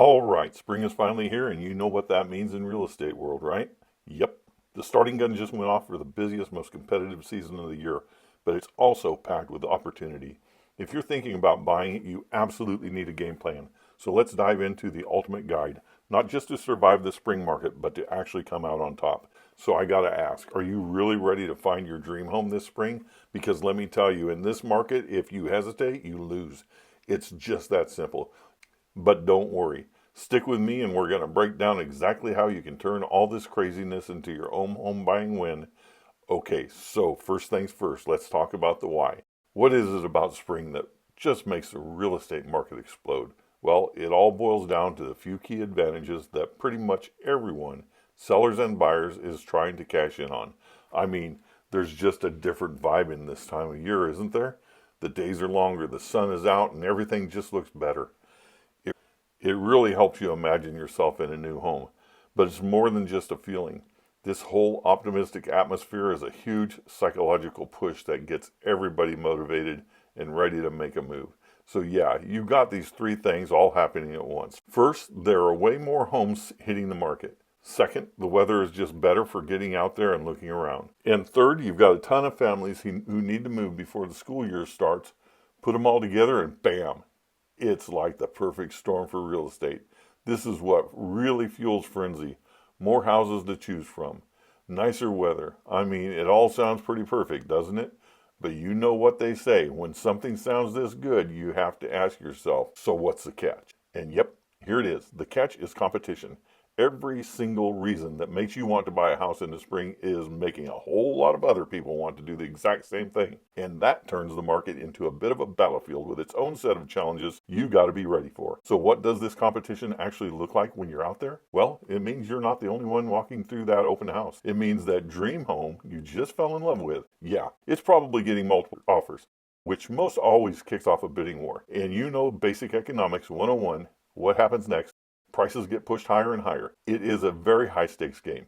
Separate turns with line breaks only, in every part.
All right, spring is finally here, and you know what that means in real estate world, right? Yep, the starting gun just went off for the busiest, most competitive season of the year, but it's also packed with opportunity. If you're thinking about buying it, you absolutely need a game plan. So let's dive into the ultimate guide, not just to survive the spring market, but to actually come out on top. So I gotta ask, are you really ready to find your dream home this spring? Because let me tell you, in this market, if you hesitate, you lose. It's just that simple. But don't worry. Stick with me and we're going to break down exactly how you can turn all this craziness into your own home buying win. Okay, so first things first, let's talk about the why. What is it about spring that just makes the real estate market explode? Well, it all boils down to the few key advantages that pretty much everyone, sellers and buyers, is trying to cash in on. I mean, there's just a different vibe in this time of year, isn't there? The days are longer, the sun is out, and everything just looks better. It really helps you imagine yourself in a new home. But it's more than just a feeling. This whole optimistic atmosphere is a huge psychological push that gets everybody motivated and ready to make a move. So yeah, you've got these three things all happening at once. First, there are way more homes hitting the market. Second, the weather is just better for getting out there and looking around. And third, you've got a ton of families who need to move before the school year starts. Put them all together and bam, it's like the perfect storm for real estate. This is what really fuels frenzy. More houses to choose from. Nicer weather. I mean, it all sounds pretty perfect, doesn't it? But you know what they say. When something sounds this good, you have to ask yourself, so what's the catch? And yep, here it is. The catch is competition. Every single reason that makes you want to buy a house in the spring is making a whole lot of other people want to do the exact same thing. And that turns the market into a bit of a battlefield with its own set of challenges you got to be ready for. So what does this competition actually look like when you're out there? Well, it means you're not the only one walking through that open house. It means that dream home you just fell in love with, yeah, it's probably getting multiple offers, which most always kicks off a bidding war. And you know basic economics 101, what happens next? Prices get pushed higher and higher. It is a very high stakes game.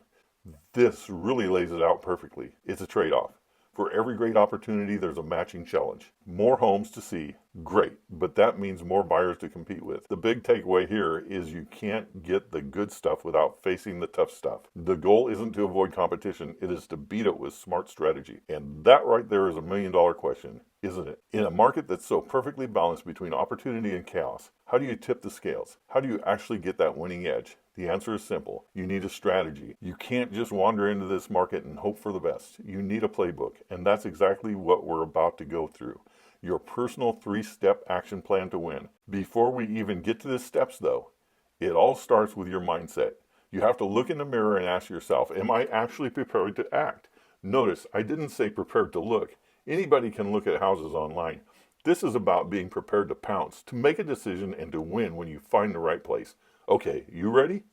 This really lays it out perfectly. It's a trade-off. For every great opportunity, there's a matching challenge. More homes to see. Great, but that means more buyers to compete with. The big takeaway here is you can't get the good stuff without facing the tough stuff. The goal isn't to avoid competition, it is to beat it with smart strategy. And that right there is $1 million question, isn't it? In a market that's so perfectly balanced between opportunity and chaos, how do you tip the scales? How do you actually get that winning edge? The answer is simple. You need a strategy. You can't just wander into this market and hope for the best. You need a playbook, and that's exactly what we're about to go through. Your personal 3-step action plan to win. Before we even get to the steps, though, it all starts with your mindset. You have to look in the mirror and ask yourself, am I actually prepared to act? Notice, I didn't say prepared to look. Anybody can look at houses online. This is about being prepared to pounce, to make a decision, and to win when you find the right place. Okay, you ready?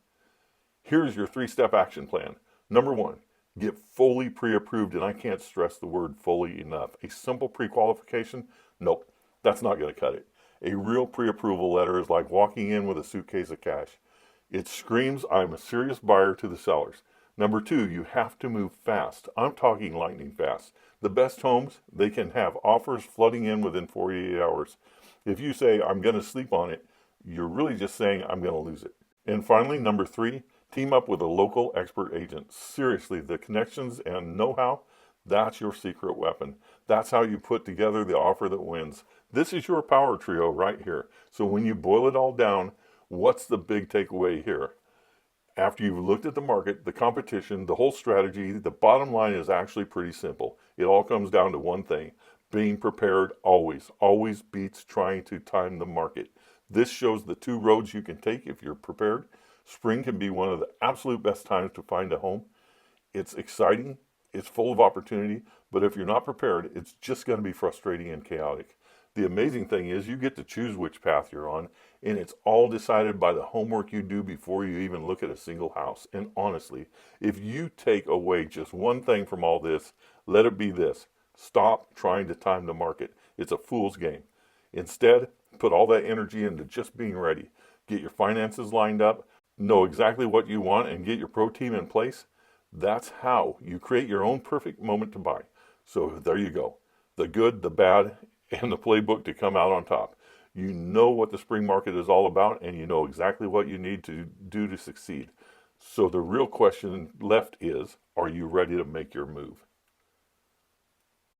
Here's your 3-step action plan. Number 1, get fully pre-approved, and I can't stress the word fully enough. A simple pre-qualification? Nope, that's not going to cut it. A real pre-approval letter is like walking in with a suitcase of cash. It screams, I'm a serious buyer to the sellers. Number 2, you have to move fast. I'm talking lightning fast. The best homes, they can have offers flooding in within 48 hours. If you say, I'm going to sleep on it, you're really just saying, I'm going to lose it. And finally, number 3, team up with a local expert agent. Seriously, the connections and know-how, that's your secret weapon. That's how you put together the offer that wins. This is your power trio right here. So when you boil it all down, what's the big takeaway here? After you've looked at the market, the competition, the whole strategy, the bottom line is actually pretty simple. It all comes down to one thing. Being prepared always beats trying to time the market. This shows the 2 roads you can take if you're prepared. Spring can be one of the absolute best times to find a home. It's exciting, it's full of opportunity, but if you're not prepared, it's just going to be frustrating and chaotic. The amazing thing is you get to choose which path you're on, and it's all decided by the homework you do before you even look at a single house. And honestly, if you take away just one thing from all this, let it be this. Stop trying to time the market. It's a fool's game. Instead, put all that energy into just being ready. Get your finances lined up, know exactly what you want, and get your pro team in place. That's how you create your own perfect moment to buy. So there you go. The good, the bad, and the playbook to come out on top. You know what the spring market is all about, and you know exactly what you need to do to succeed. So the real question left is, are you ready to make your move?